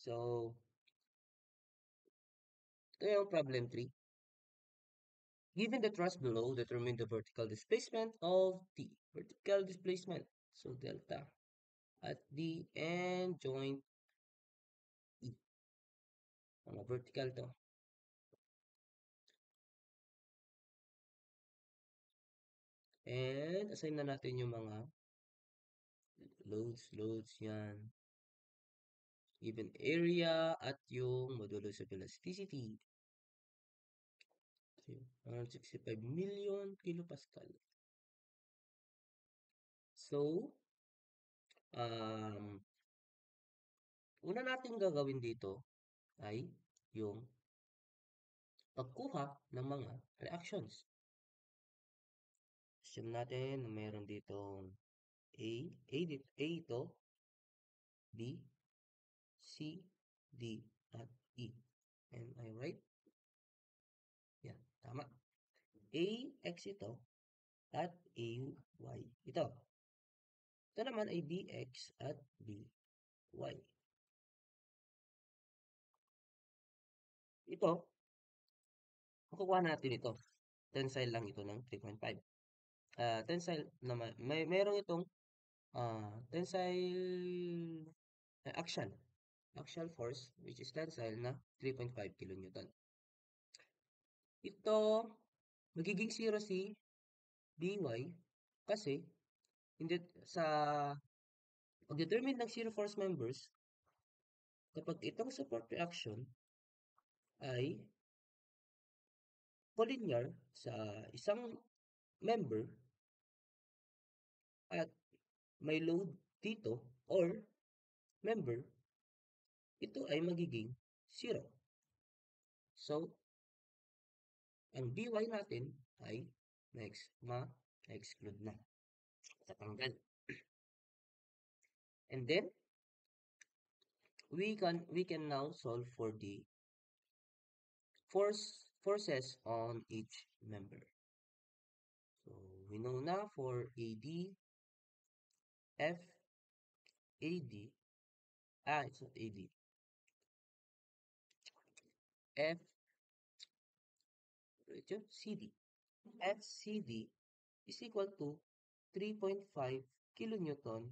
So, ito yung problem 3. Given the thrust below, determine the vertical displacement of T. Vertical displacement. So, delta at D and joint E. Mga vertical to. And assign na natin yung mga loads yan. Given area at yung modulus of elasticity. 165 million kilopascal. So, una natin gagawin dito ay yung pagkuha ng mga reactions. Assume natin na mayroon ditong A ito, B, C, D, at E. Am I right? Yan, tama. AX ito at AY ito. Ito naman ay BX at BY. Ito, makukuha natin ito. Tensile lang ito ng 3.5. Tensile naman, mayroong itong tensile axial force which is tensile na 3.5 kN. Ito, magiging 0 si BY kasi hindi sa pag-determine ng zero force members, kapag itong support reaction ay collinear sa isang member at may load dito or member, ito ay magiging 0. So, ang BY natin ay ma-exclude na. Tatanggal. And then, we can now solve for the forces on each member. So, we know na for AD, F, AD, it's not AD, F, CD. FCD is equal to 3.5 kilonewton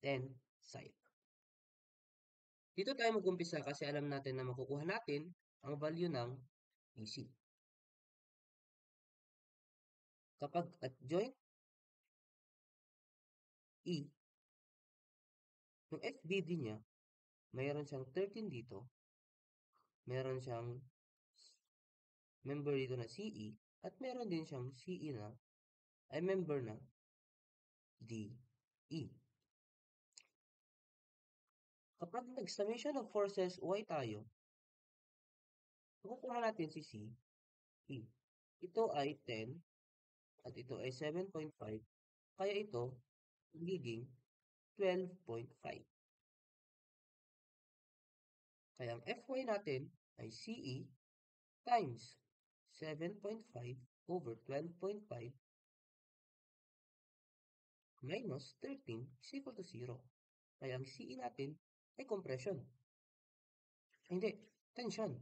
tensile. Dito tayo mag-umpisa kasi alam natin na makukuha natin ang value ng EC. Kapag at joint E, yung FBD niya, mayroon siyang 13 dito, mayroon siyang member dito na CE, at mayroon din siyang CE na, ay member na DE. Kapag nag-summation of forces Y tayo, makukuha natin si CE. Ito ay 10 at ito ay 7.5, kaya ito magiging 12.5. Kaya ang Fy natin ay CE times 7.5 over 12.5 minus 13 is equal to 0. Kaya ang CE natin ay compression. Hindi, tension.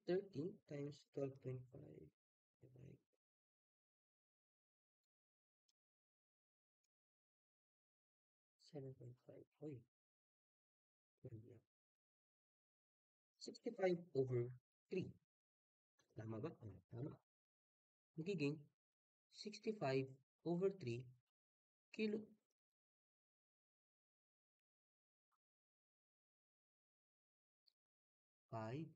13 times 12.5 divide 7.5. Oy, 65 over 3. Tama ba? Tama. Magiging 65 over 3 kilo 5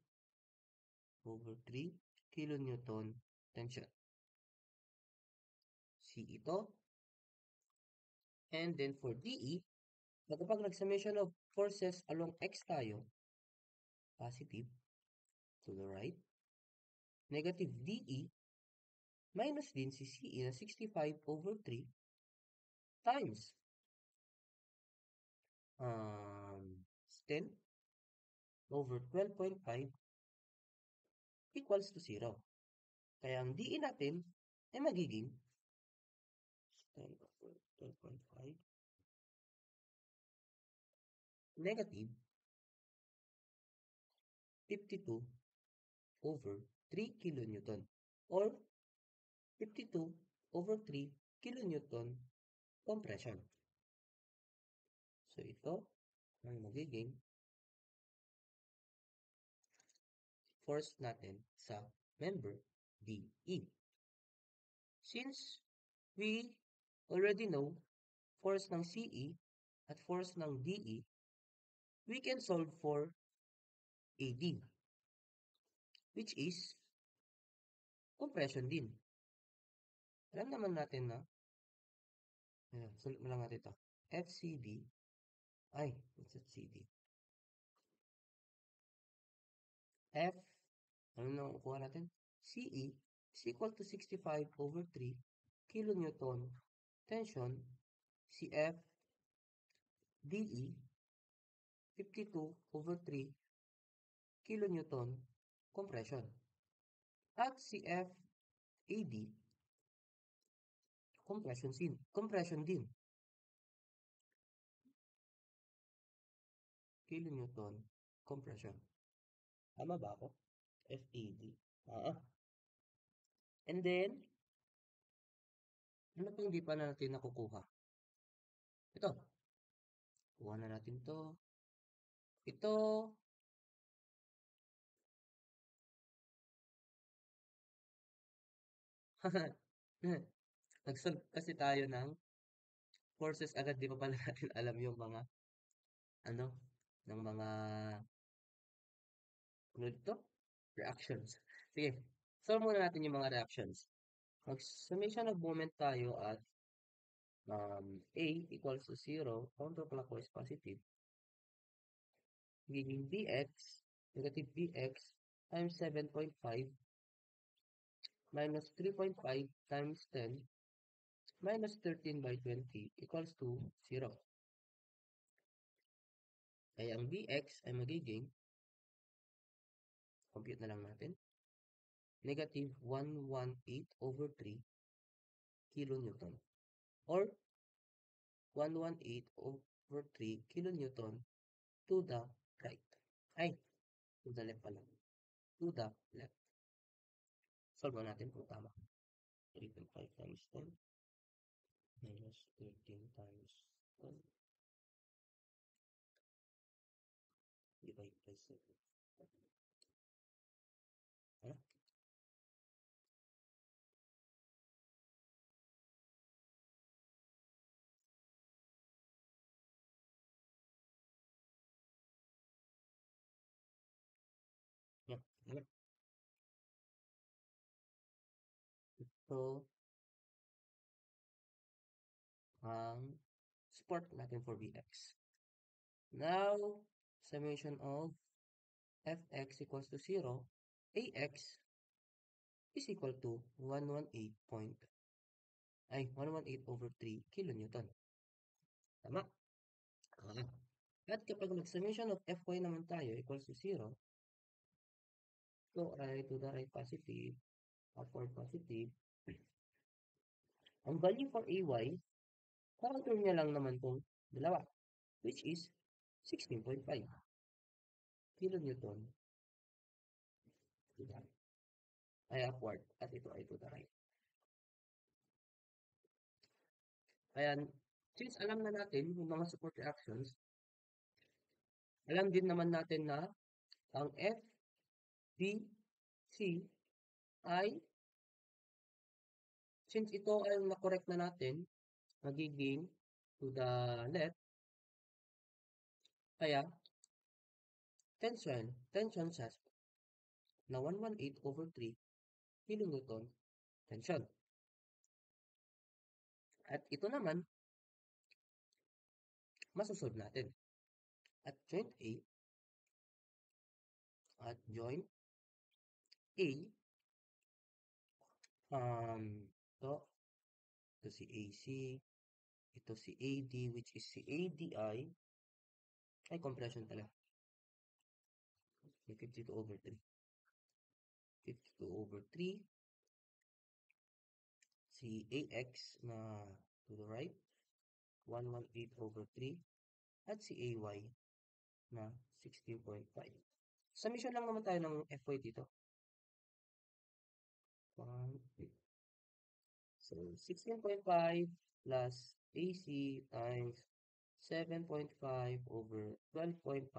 over 3 kilonewton tension. C ito. And then for DE, kapag nag-summation of forces along X tayo, positive to the right, negative DE, minus din si CE na 65 over 3 times 10 over 12.5 equals to 0. Kaya ang DE natin ay magiging 10 over 12.5 negative 52 over 3 kilonewton or 52 over 3 kilonewton compression. So ito ang magiging force natin sa member DE. Since we already know force ng CE at force ng DE, we can solve for AD, which is compression din. Alam naman natin na, sulit mo lang natin ito, FCD, what's that CD? F, ano na kuha natin? CE is equal to 65 over 3 kilonewton tension, CF DE 52 over 3 kilonewton compression. At CF AD compression din. Kilonewton compression. Tama ba ako? FAD. And then, ano pa hindi pa natin nakukuha? Ito. Kuha na natin to. Ito. Nag-solve kasi tayo ng forces agad. Di pa pala natin alam yung mga, ng mga, ano dito? Reactions. Sige. Solve muna natin yung mga reactions. Mag-summation of moment tayo at A equals to 0, counterclockwise positive, giving Bx, negative Bx, times 7.5 minus 3.5 times 10 minus 13 by 20 equals to 0. Kaya ang Bx ay magiging, compute na lang natin, negative 118 over 3 kilonewton or 118 over 3 kilonewton to the right. To the left pala. To the left. Solve natin kung tama. 3.5 times 10 minus 13 times 10 divide by 7. Ano? Ano? So, ang support natin for Vx. Now, summation of Fx equals to 0, Ax is equal to 118 over 3 kilonewton. Tama? At kapag nag-summation of Fy naman tayo equals to 0, so right to the right positive, upward positive, ang value for Ay, counter niya lang naman itong dalawa, which is 16.5 kilonewton ay upward at ito ay to the right. Kaya, since alam na natin yung mga support reactions, alam din naman natin na ang F, B, C ay, since ito ay na-correct na natin, magiging to the left, kaya, tension says na 118 over 3 kilonewton tension. At ito naman, masosolve natin. At joint A, ito si AC, ito si AD, which is si ADI, ay compression pala. 52 over 3. 52 over 3. Si AX na to the right, 118 over 3, at si AY na 16.5. Summation lang naman tayo ng FY dito. So, 16.5 plus AC times 7.5 over 12.5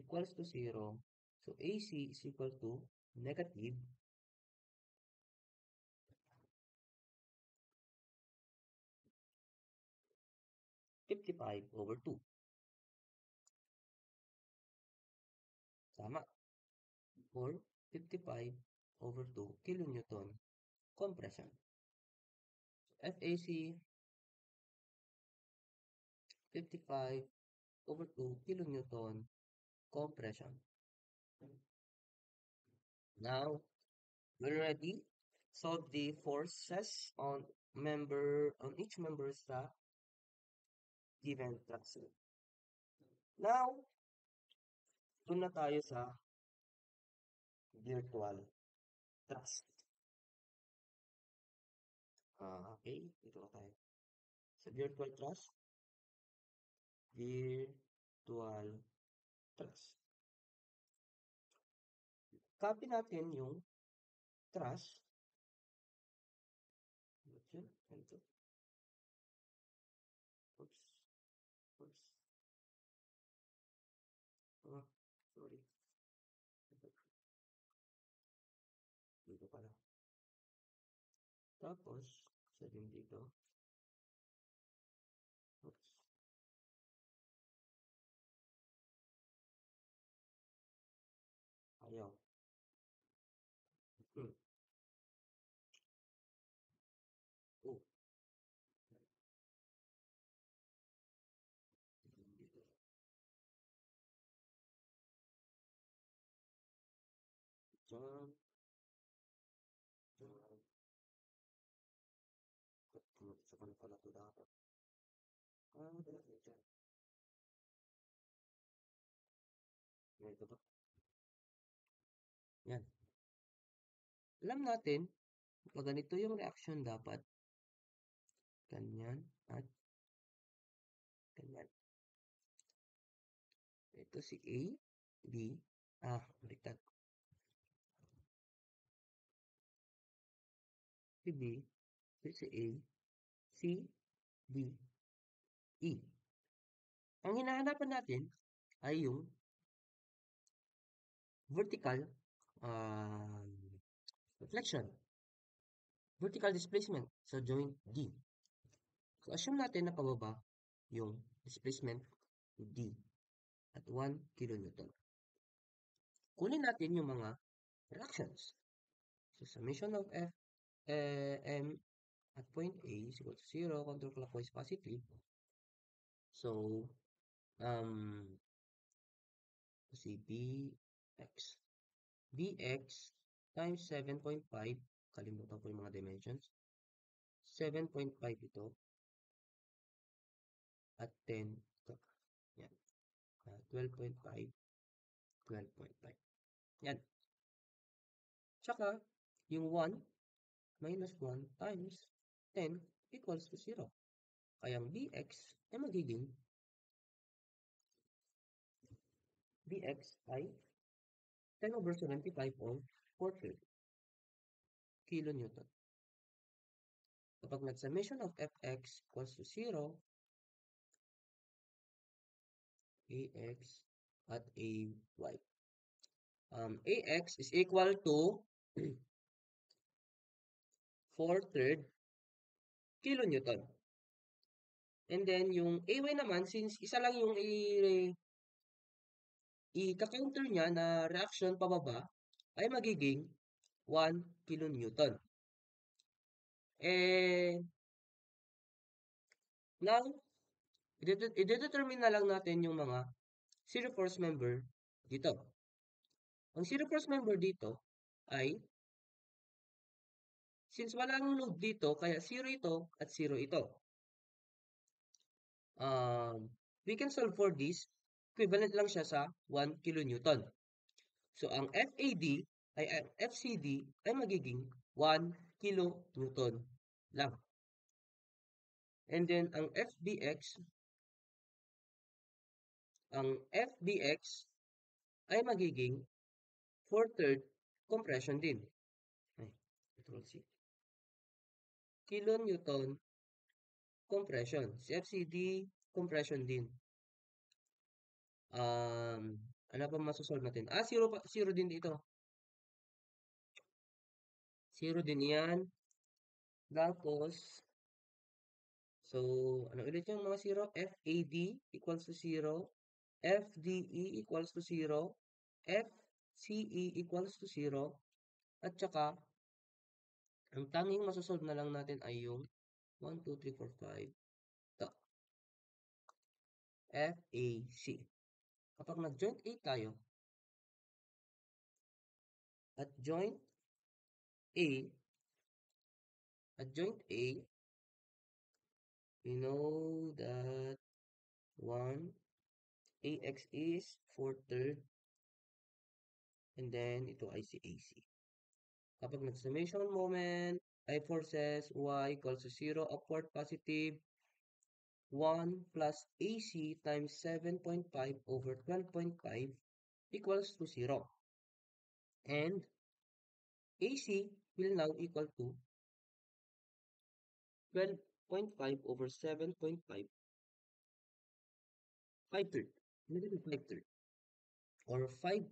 equals to 0. So, AC is equal to negative 55 over 2. Tama. Or 55 over 2 kilonewton compression. FAC 55 over 2 kilonewton compression. Now, we're ready. Solve the forces on each member stack given traction. Now, doon na tayo sa virtual thrust. Okay, dito na tayo. Sa virtual thrust, virtual thrust. Copy natin yung thrust. Ito. Oops. Oh, sorry. Dito pala. Tapos, sa din dito. Oops. Ayaw. Hmm. Oh. Dito. Diyan. Diyan. Sa pala pala ito dapat. Dito. Ito ba? Yan. Alam natin, pag ganito yung reaction dapat, ganyan at ganyan. Ito si A, B, baliktad. Si B, si A, C, D, E. Ang hinahanapan natin ay yung vertical reflection, vertical displacement sa joint D. So, assume natin na pababa yung displacement D at 1 kilonewton. Kunin natin yung mga reactions. So, summation of F, M at point A is equal to 0, counterclockwise positive. So, si Bx. Bx times 7.5, kalimutan ko yung mga dimensions. 7.5 ito. At 10 ito. Yan. 12.5, 12.5. Yan. Tsaka, yung 1 minus 1 times 10 equals to 0. Kaya ang Bx ay magiging Bx ay 10 over 75 or 40 kilonewton. Kapag nag-summation of Fx equals to 0, Ax at Ay. Ax is equal to 4/3 kilonewton. And then, yung Ay naman, since isa lang yung i-counter niya na reaction pababa, ay magiging 1 kilonewton. Now, i-determine na lang natin yung mga zero force member dito. Ang zero force member dito ay, since walang load dito, kaya 0 ito at 0 ito. We can solve for this. Equivalent lang siya sa 1 kilonewton. So, ang FAD FCD ay magiging 1 kilonewton lang. And then ang FBX ay magiging 4/3 compression din. Ay, Control C. Kilonewton compression. Si FCD, compression din. Ano pa masosolve natin? 0 din dito. 0 din yan. Tapos, so, ano ulit yung mga 0? FAD equals to 0. FDE equals to 0. FCE equals to 0. At saka, ang tanging masosolve na lang natin ay yung 1, 2, 3, 4, 5. Ito. FAC. Kapag nag-joint A tayo, at joint A, we know that 1, AX is 4/3, and then ito ay si AC. Kapag nag-summation moment, ay forces Y equals to 0, upward positive, 1 plus AC times 7.5 over 12.5 equals to 0. And AC will now equal to 12.5 over 7.5, 5/3, negative 5/3, or 5,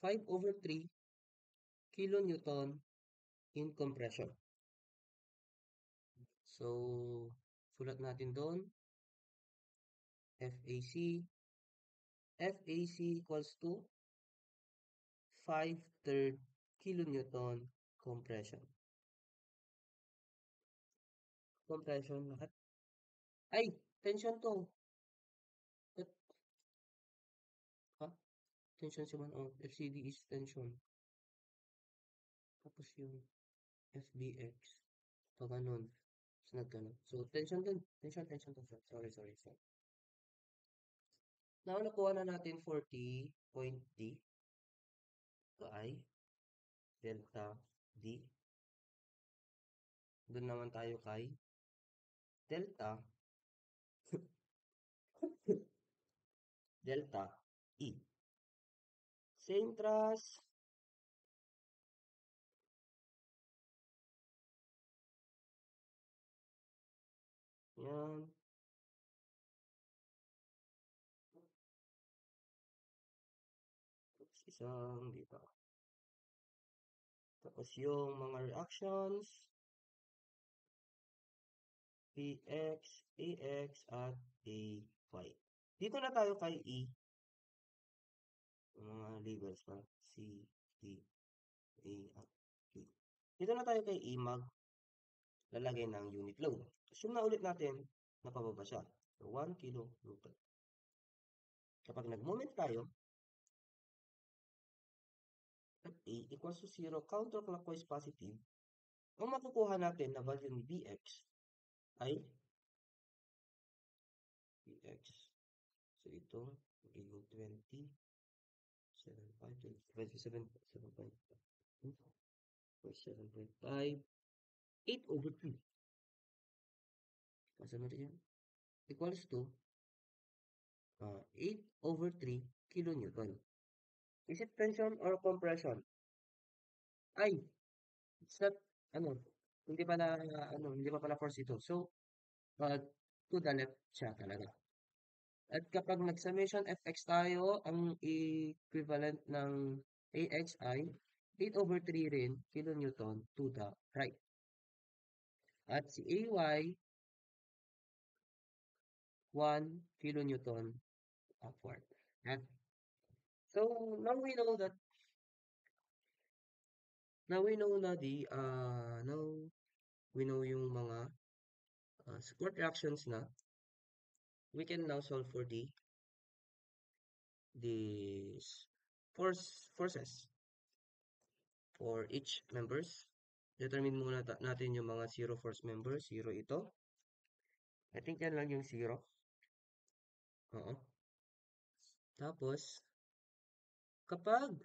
5 over 3 kilonewton in compression. So, sulat natin doon, FAC equals to 5/3 kilonewton compression. Compression lahat. Ay, tension to. Ha? Tension si 1 FCD is tension. Tapos yung FBX. So, ganun. So, nagganon. So, tension din. Tension. Sorry. Now, nakuha na natin 40 point D. Ito ay delta D. Doon naman tayo kay delta E. Same thrust. Yan. Tapos isang dito. Tapos yung mga reactions, PX, AX, at AY. Dito na tayo kay E. Yung mga labels pa. C, D, A, at E. Dito na tayo kay E, lalagay ng unit load. Assume na ulit natin na pababa siya. So, 1 kilonewton. Kapag nag-moment tayo, at A equals to 0, counterclockwise positive, ang makukuha natin na value ni Bx ay Bx. So, ito, magiging 20, 7.5, 8 over 3. Kasi natin yan? Equals to 8 over 3 kilonewton. Is it tension or compression? Ay, it's not, hindi pa pala force ito. So, to the left siya talaga. At kapag nag-summation fx tayo, ang equivalent ng ax ay 8 over 3 rin kilonewton to the right. At si ay 1 kilonewton upward. At so now we know na now we know yung mga support reactions na. We can now solve for the forces for each members. Determine muna natin yung mga zero force members. Zero ito. I think yan lang yung zero. Oo. Tapos, kapag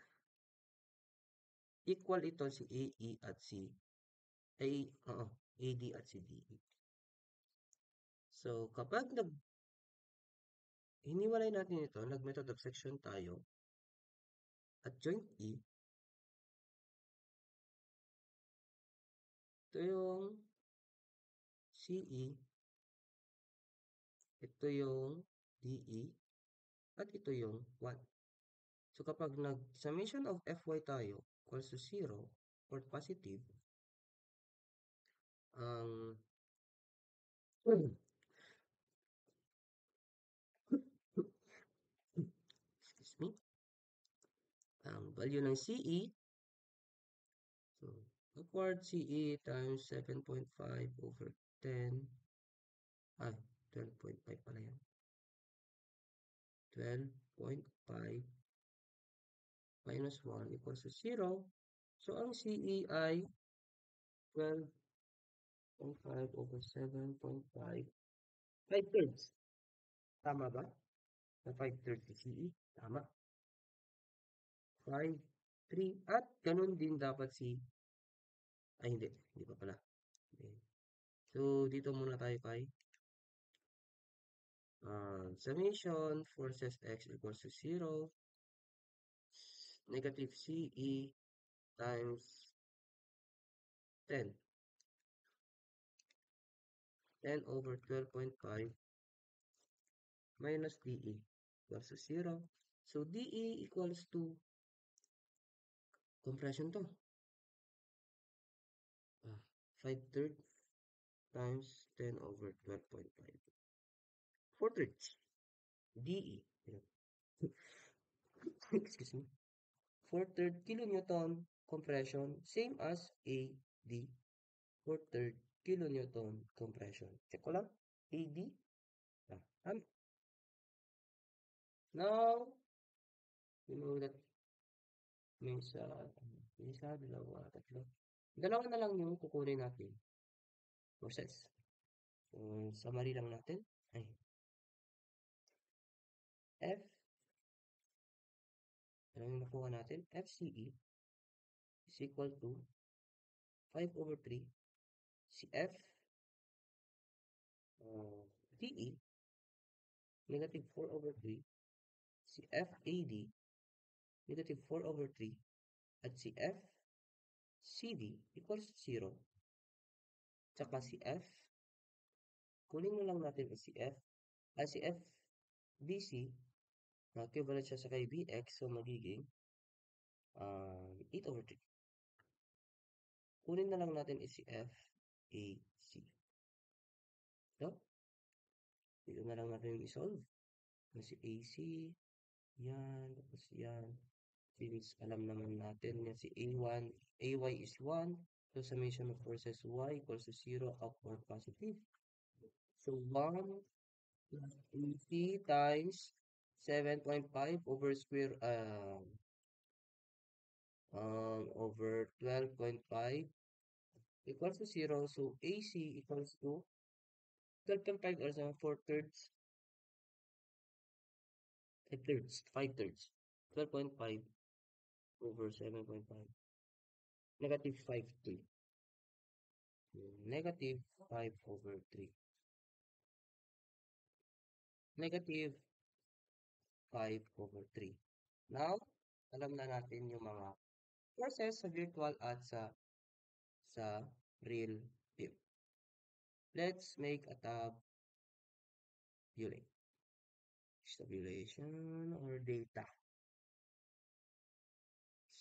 equal ito si AE at si oo, AD at si DE. So, kapag hiniwalay natin ito, nag-method of section tayo, at joint E, ito yung CE, ito yung DE, at ito yung 1. So, kapag nag-summation of Fy tayo equals to 0 or positive, ang excuse me, ang value ng CE, so, upward CE times 7.5 over 10, 12.5 pala yan. 12.5 minus 1 equals to 0. So, ang CE ay 12.5 over 7.5. 5/3. Tama ba? Na 5/3 si CE? Tama. 5, 3. At ganun din dapat si... Ay, hindi. Hindi pa pala. Okay. So, dito muna tayo kay summation forces x equals to 0. Negative CE times 10. 10 over 12.5 minus DE equals to 0. So, DE equals to compression to. 5/3 times 10 over 12.5. 4/3. DE. Excuse me. 4/3 kilonewton compression, same as AD. 4/3 kilonewton compression. Check ko lang. AD. Now, you know that may isa, dalawa, tatlo. Dalawa na lang yung kukunin natin. Process. So, summary lang natin. Ay. F. Ano yung nakuha natin? FCE is equal to 5 over 3 CF DE negative 4 over 3 CF AD negative 4 over 3 at CF CD equals 0. Tsaka CF, kunin mo lang natin ang CF. CF BC, equivalent siya sa kay BX, so magiging 8 over 3. Kunin na lang natin ang CF AC. So, dito na lang natin i-solve. Si AC, yan, tapos yan. Since alam naman natin yan si A1, AY is 1. So, summation of forces Y equals to 0 upward positive. So, 1 plus AC times 7.5 over square, over 12.5 equals to 0. So, AC equals to 12.5 or 4/3. 5/3. 12.5 over 7.5. Negative 5/3. Negative 5 over 3. Negative 5 over 3. Now, alam na natin yung mga forces sa virtual at sa real field. Let's make a tabulation or data.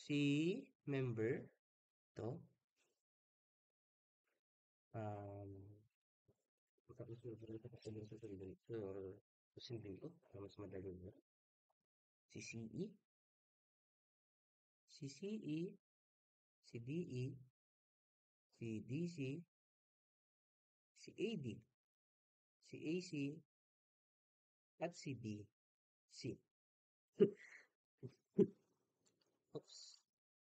Si member to mas madali na. Si CE, si CE, si DE, si DC, si AD, si AC, at si BC. Oops,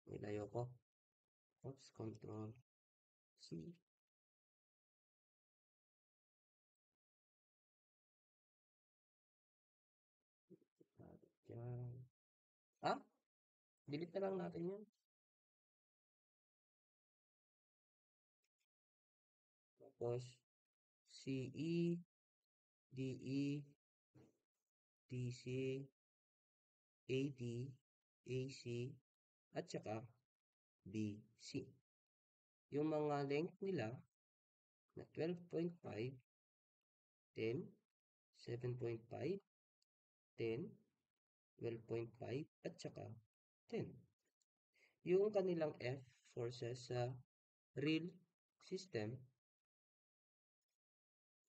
nilayo ko. Oops, control C. Yan. Ah, delete na lang natin yun. Tapos, CE, DE, DC, AD, AC, at saka BC. Yung mga length nila na 12.5, 10, 7.5, 10, 12.5, at saka 10. Yung kanilang F forces sa real system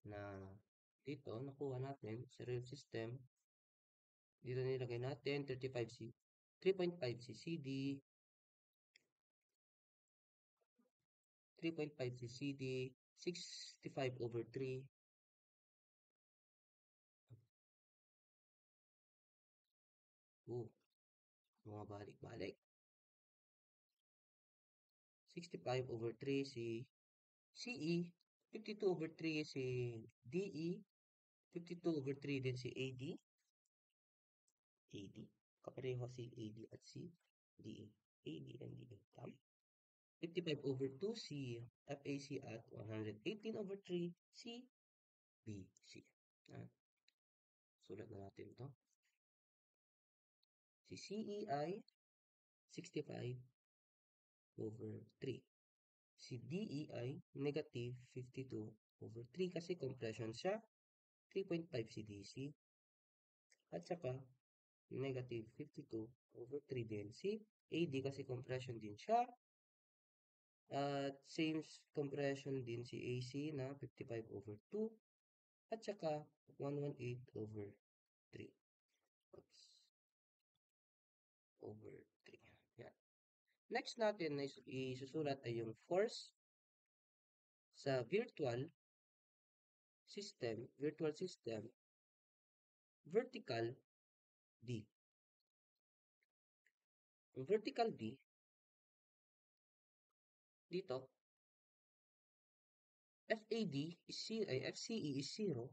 na dito nakuha natin sa real system, dito nilagay natin 35C, 3.5C CD, 3.5C CD, 65/3. Mga balik-balik. 65/3 si CE, 52/3 si DE, 52/3 din si AD. AD. Kapareho si AD at si DE. AD and DE. Tama. 55/2 si FAC at 118/3 si BC. Sulat na natin to. Si CE ay 65/3. Si DE ay negative 52/3 kasi compression siya. 3.5 si DC. At saka negative 52/3 din si AD kasi compression din siya. At same compression din si AC na 55/2. At saka 118/3. Oops. Over 3. Yan. Next natin na isusulat ay yung force sa virtual system, vertical D. Ang vertical D, dito, FAD is 0, ay FCE is 0.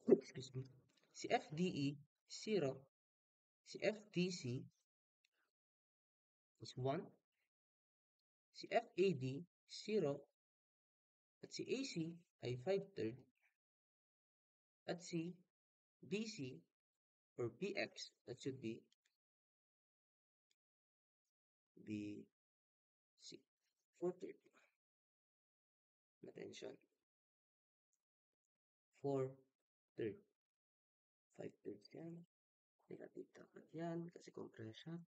Excuse me. Si FDE is 0. Si FDC is 1. Si FAD is 0. At si AC ay 5/3. At si BC or BX, that should be BC. 4/3. Attention. 4/3. 5/3 yan. Negative dapat yan kasi compression.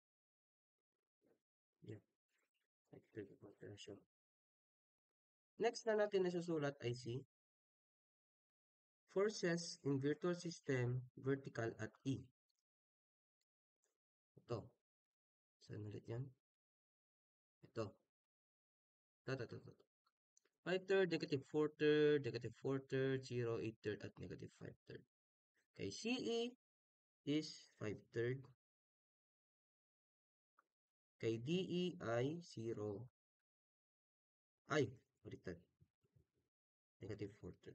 Yan. 5/3 compression. Next na natin nasusulat ay si forces in virtual system, vertical at E. Ito. Saan ulit yan? Ito. Ito. 5/3, negative 4/3, negative 4/3, 0, 8/3, at negative 5/3. Kay CE is 5/3. Kay DE ay 0. Ay, baliktad. Negative 4/3.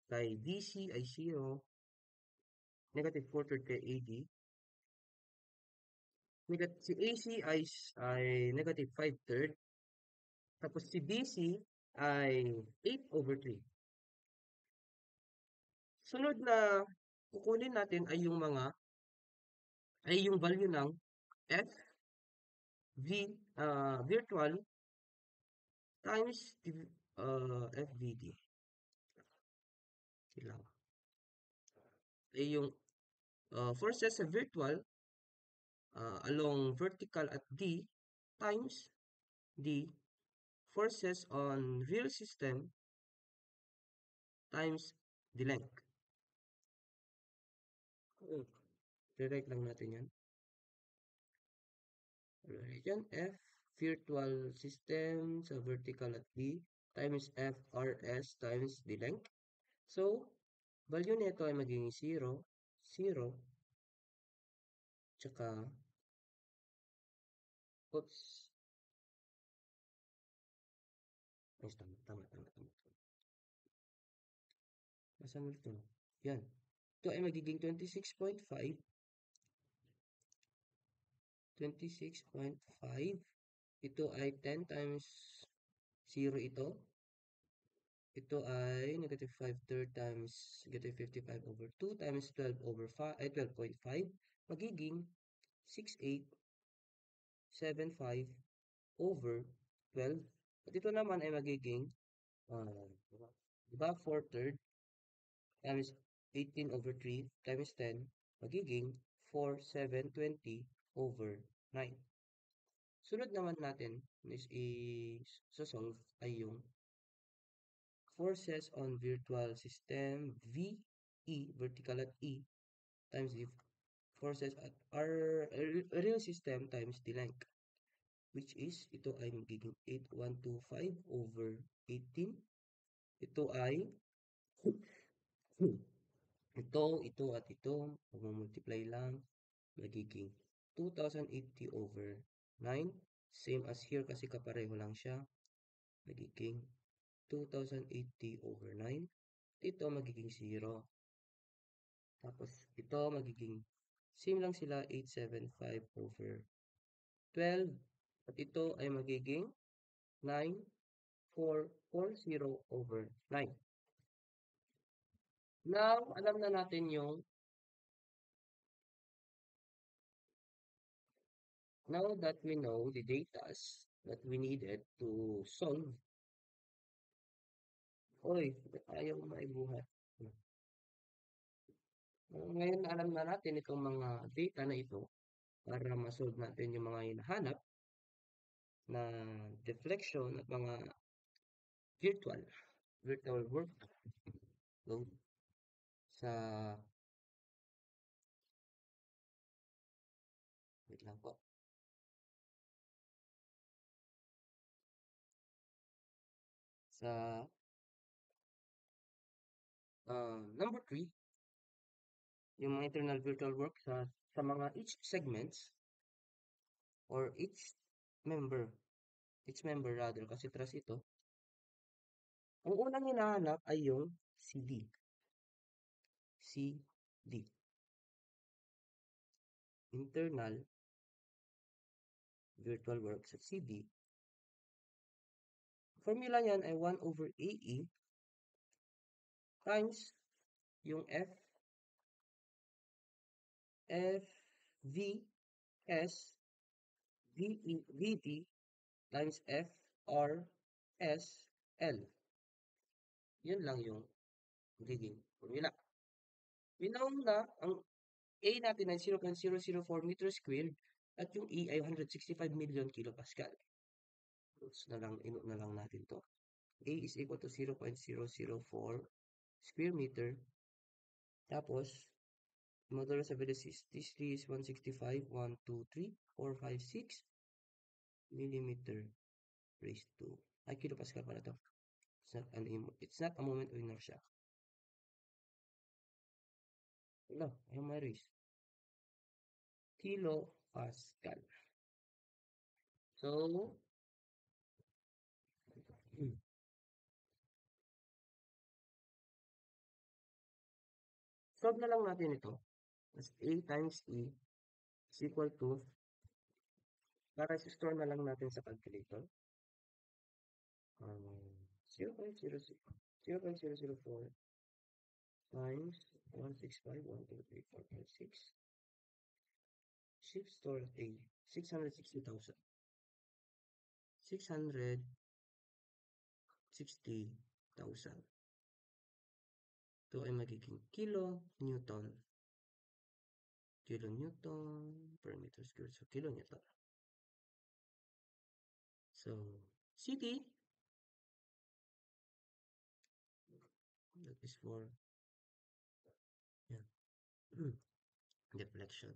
Kay DC ay 0. Negative 4/3 kay AD. Si AC ay negative 5/3. Tapos si BC ay 8/3. Sunod na kukunin natin ay yung value ng F virtual times FVD. Sila. Ay yung forces sa virtual along vertical at D times D forces on real system times the length. Direct lang natin yan. Alright, yan. F virtual system sa vertical at D times FRS times the length. So, value nito ay magiging 0, 0, tsaka, oops, tama. Asan mo ito? Yan. Ito ay magiging 26.5. 26.5. Ito ay 10 times 0 ito. Ito ay negative 5 third times negative 55 over 2 times 12 over 5, ay 12.5. Magiging 6875 over 12. At ito naman ay magiging, diba, 4 third times 18 over 3 times 10, magiging 4720 over 9. Sunod naman natin is i-solve ay yung forces on virtual system VE, vertical at E, times the forces at our real system times the length, which is, ito ay magiging 8125 over 18. Ito ay, ito at ito, mag-multiply lang, magiging 2080 over 9. Same as here kasi kapareho lang siya. Magiging 2080 over 9. Ito magiging 0. Tapos ito magiging same lang sila, 875 over 12. At ito ay magiging 9440 over 9. Now, alam na natin yung now that we know the datas that we needed to solve. Oy, ayaw maibuhat. Ngayon alam na natin itong mga data na ito para ma-solve natin yung mga hinahanap na deflection at mga virtual work load sa wait lang po. Sa number 3, yung mga internal virtual work sa mga each segments or each member rather, kasi trust ito. Ang unang hinahanap ay yung CD. Internal virtual work sa CD. Formula niyan ay 1 over AE times yung FVS VT times FRSL. Yun lang yung magiging formula. We know na ang A natin ay 0.004 meter squared at yung E ay 165 million kilopascal. Inut na lang natin to. A is equal to 0.004 square meter. Tapos, modulus of velocity is 165, 1, 2, 3, 4, 5, 6 millimeter raised to, kilopascal pala to. It's not a moment of inertia. Wala, ayaw may raise. Kilopascal. So, solve na lang natin ito. As A times E is equal to, para i-store na lang natin sa calculator. 0.004 times 165, 1, 2, 3, 4, 5, 6. Shift store A, 660,000. 660,000. Ito ay magiging kilonewton. Kilonewton per meter squared. So, kilonewton. So, CD, that is for deflection.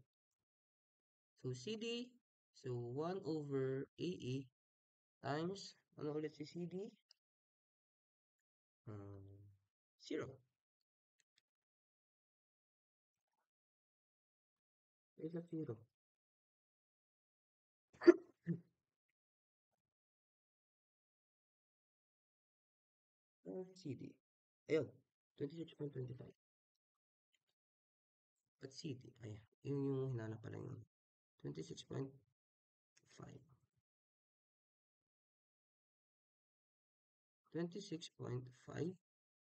So, CD, so 1 over AE times, ano ulit si CD? 0. Is a 0. CD. Ayun. 26.25. At city, ayan. Yun yung hinanap pala yun. 26.5. 26.5.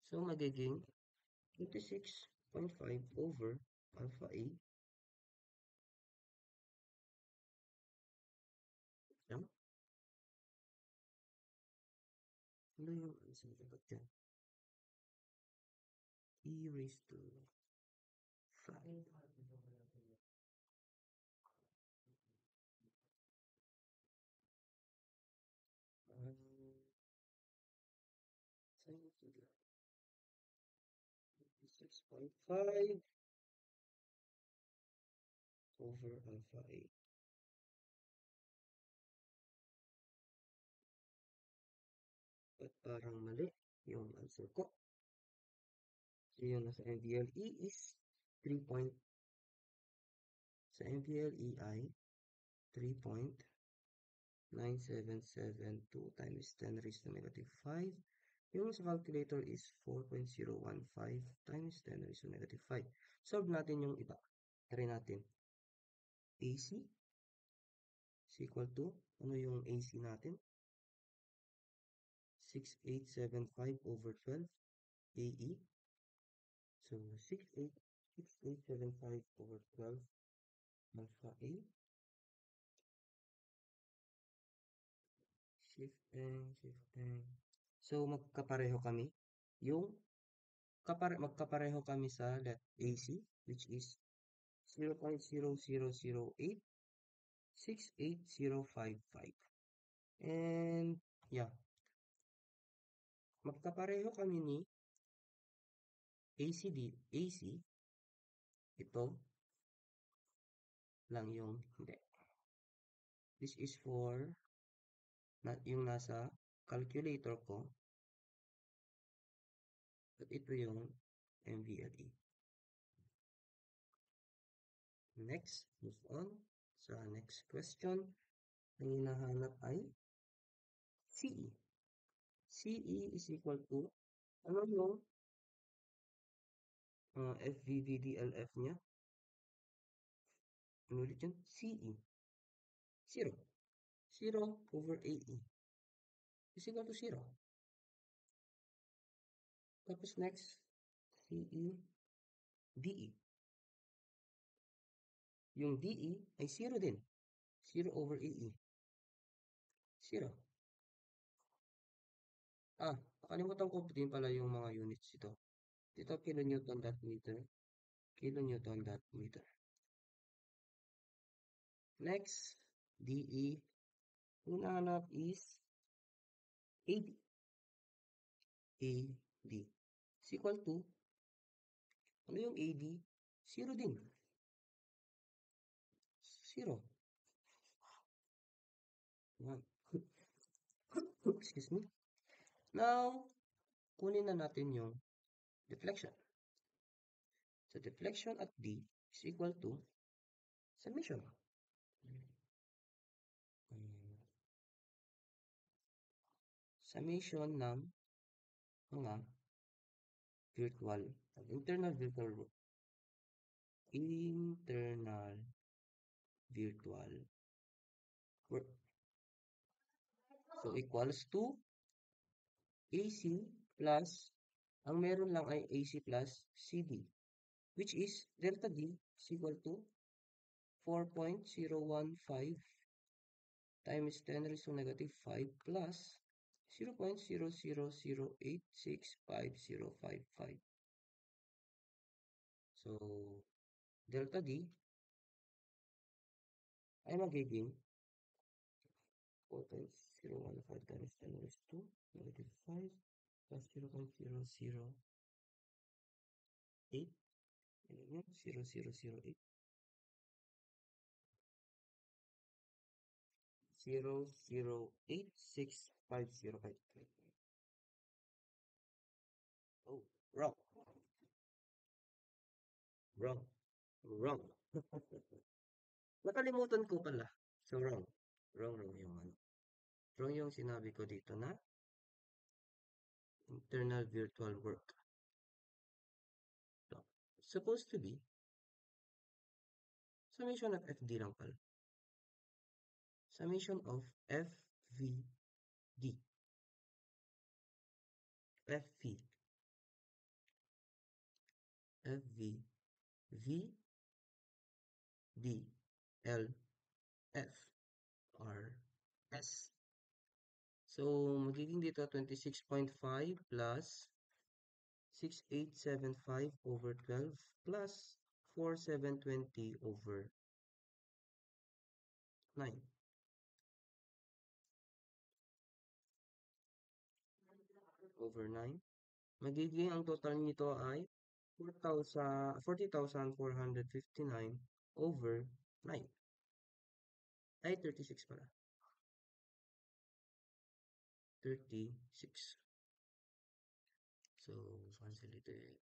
So, magiging 26.5 over alpha A. Yan. Ano yung answer dapat dyan? E raised to 5. Saan sila? 26.5 over alpha A. At parang mali yung answer ko. So, yung nasa MVLE is 3 point, sa MVLE ay 3.9772 times 10 raised to negative 5. Yung sa calculator is 4.015 times 10 raised to negative 5. Solve natin yung iba. Try natin. AC is equal to, ano yung AC natin? 6875 over 12 AE. So, 6875 over 12 alpha A. Shifting. So, magkapareho kami. Yung magkapareho kami sa let AC, which is 0.000868055. And, yeah, magkapareho kami ni AC, ito lang yung hindi. This is for yung nasa calculator ko. At ito yung MVLE. Next, move on sa next question. Ang hinahanap ay CE. CE is equal to, ano yung FVVDLF niya? Ano ulit yun? CE. 0. 0 over AE is equal to 0. Tapos next, CE, DE. Yung DE ay 0 din. 0 over AE. 0. Nakalimutan ko din pala yung mga units ito. Ito, kilonewton dot meter. Kilonewton dot meter. Next, DE. Yung nahanap is AD. AD is equal to, ano yung AD? 0 din. 0. Yan. Excuse me. Now, kunin na natin yung deflection. So, deflection at D is equal to summation. Summation ng mga internal virtual work. So, equals to AC plus, ang meron lang ay AC plus CD, which is delta D is equal to 4.015 times 10 raised to negative 5 plus 0.000865055. So, delta D ay magiging 4.015 times 10 raised to negative 5 plus 0.0008. Ano yun? 0008. 0.0865055. Oh, wrong. Wrong. Wrong. Nakalimutan ko pala. So, wrong. Wrong yung ano. Wrong yung sinabi ko dito na internal virtual work. supposed to be summation of FD lang pala. Summation of FVD. FV. FV. V. D. L. F. R. S. So, magiging dito 26.5 plus 6875 over 12 plus 4720 over 9. Over 9. Magiging ang total nito ay 40,459 over 9. Ay, 36 pala. 36. So, cancel ito eh.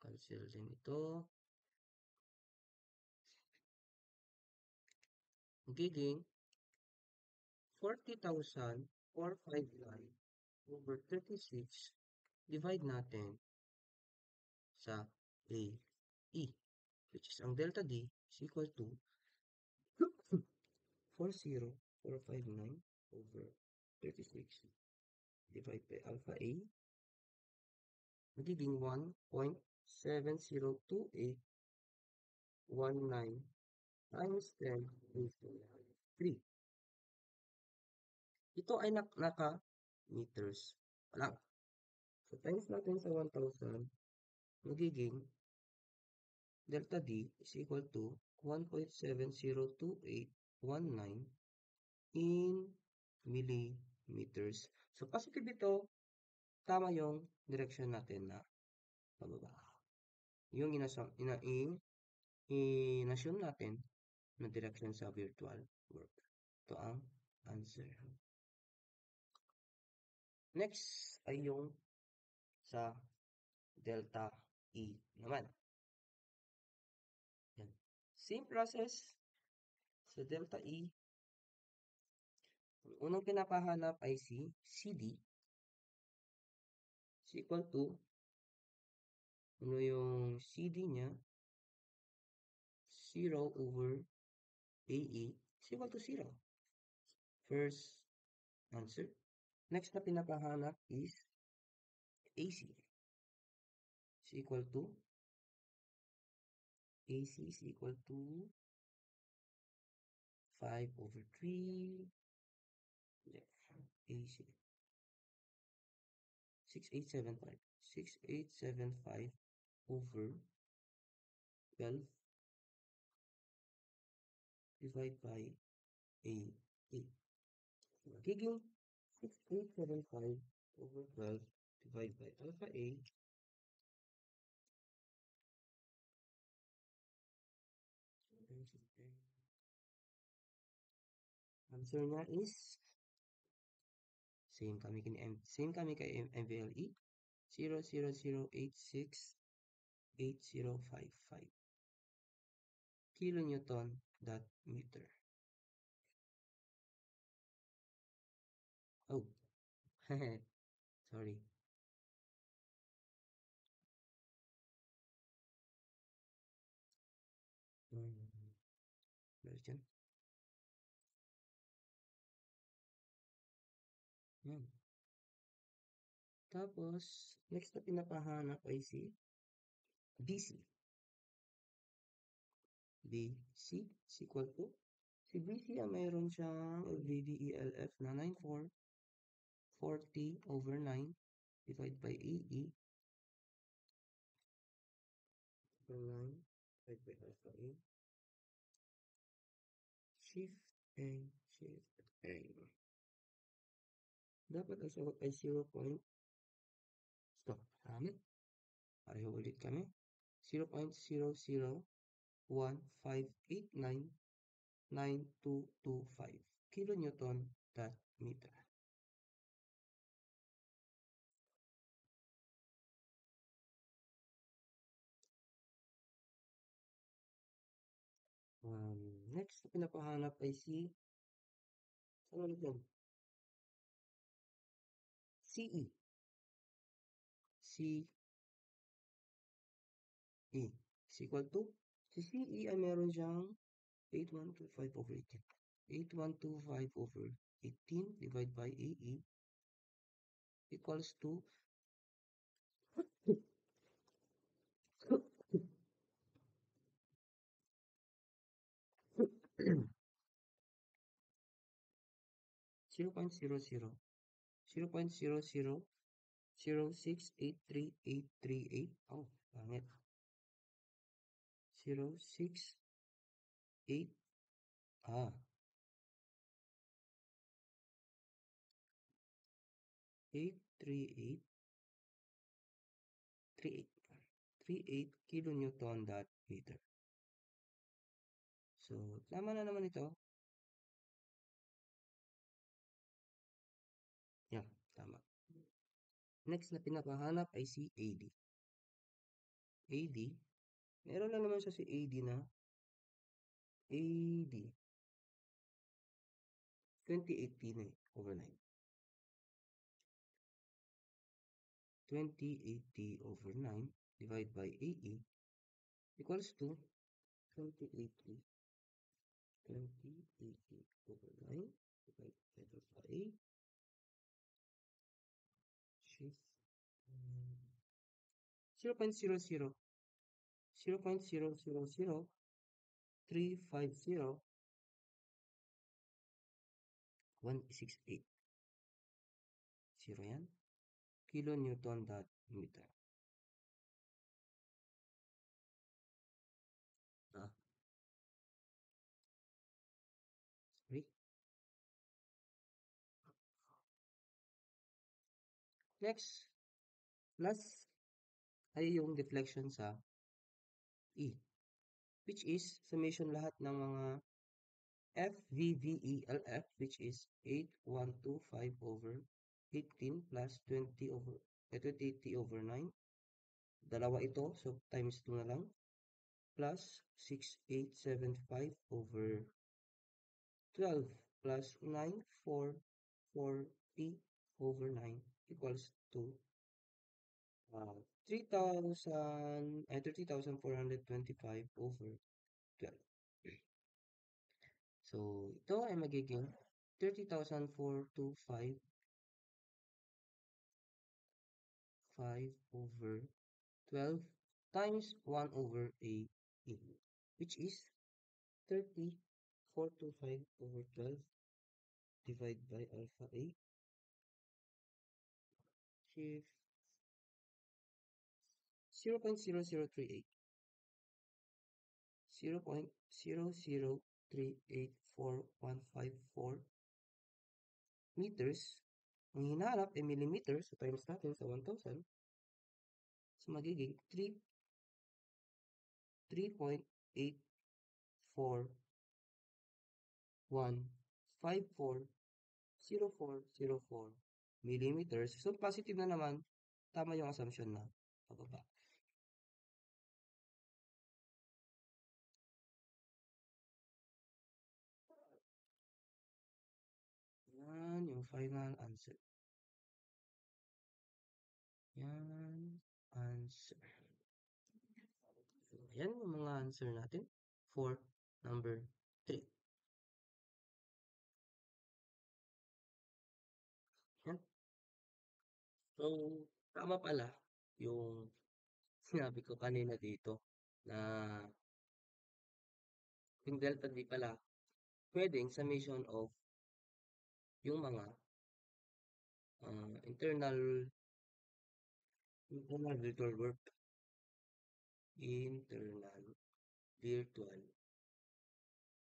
Cancel din ito. Magiging 40,459 over 36. Divide natin sa A, E, which is ang delta D is equal to 40,459 over 36 divide by alpha A, magiging 1.702819 times 10 raised to 3. Ito ay naka-meters lang. So, times natin sa 1,000, magiging delta D is equal to 1.702819 in millimeters. So, positive ito, tama yung direction natin na pababa. Yung inassume natin na direction sa virtual work. Ito ang answer. Next ay yung sa delta E naman. Yan. Same process sa delta E. Ang unang pinapahanap ay si CD is equal to ano yung CD niya 0 over AE is equal to 0. First answer. Next na pinapahanap is AC is equal to AC is equal to 5 over 3 AC 6875 6875 over 12 divided by A. Magiging 6875 over 12 divided by alpha A answer niya is same kami kay MVLE 0.00868055 kilonewton dot meter. Oh, sorry. Version. Yan. Tapos, next na pinapahanap ay si BC. BC is equal to si BC ay mayroon siyang VDELF na 9440 over 9 divided by AE over 9 divided by alpha A. Shift A. Dapat ang sagot ay 0. Stop. Amin. Pareho ulit kami. 0.0015899225 kilonewton dot meter. Next na pinapahanap ay si ano yun? CE. E is equal to, si CE ay meron siyang 8125 over 18. 8125 over 18 divided by AE equals to 0.0006838838. Oh, pangit. 068, ah, 838, 38 kilonewton dot meter. So, tama na naman ito. Yan, tama. Next na pinakahanap ay si AD. AD, meron lang naman siya si AD na AD 2080 na over 9. 2080 over 9 divided by AE equals to 2080 over 9 divided by shift 0.00 0.000350 168. 0 yan. Kilonewton dot meter. Ah, sorry. Next, last ay yung deflection sa E, which is summation lahat ng mga FVVELF, which is 8125 over 18 plus 20 over 2080 over 9. Dalawa ito, so times 2 na lang. Plus 6875 over 12 plus 9440 over 9 equals to 30,425 over 12. So, ito ay magiging 30,425 over 12 times 1 over A, which is 30,425 over 12 divided by alpha A, shift 0.0038. 0.0038454 meters. Ang hinahanap ay millimeters. So, times natin sa 1,000. So, magiging 3.841540404 millimeters. So, positive na naman. Tama yung assumption na pababa. Yan yung final answer. Yan, answer. So, yan yung mga answer natin for number 3. Yan. So, tama pala yung sinabi ko kanina dito na yung delta D pala pwedeng summation of yung mga internal virtual work. Internal virtual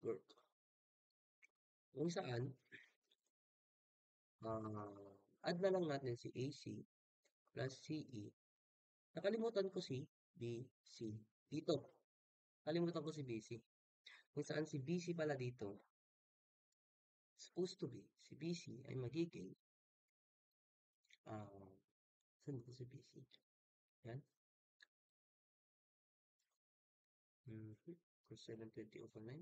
work. Kung saan, add na lang natin si AC plus CE. Nakalimutan ko si BC. Dito. Nakalimutan ko si BC. Kung saan si BC pala dito, supposed to be, si BC ay magiging, saan ko si BC? Yan. For 720 over 9.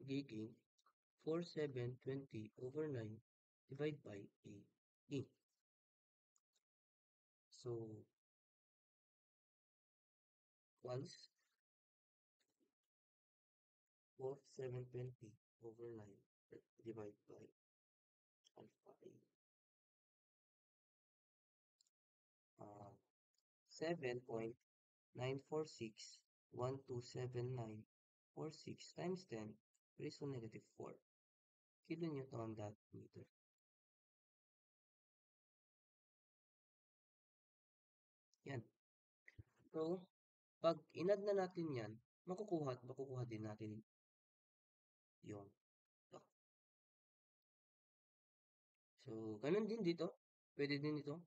Magiging 4720 over 9 divided by A. So, equals 720 over 9 divided by alpha A. 7.946127946 times 10 raised to negative 4 kilonewton that meter. Yan. So, pag inad na natin yan, makukuha at makukuha din natin yung ito. So, ganun din dito. Pwede din ito.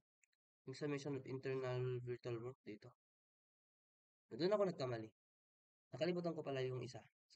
Yung summation of internal virtual work dito. Doon ako nagkamali. Nakalimutan ko pala yung isa. So,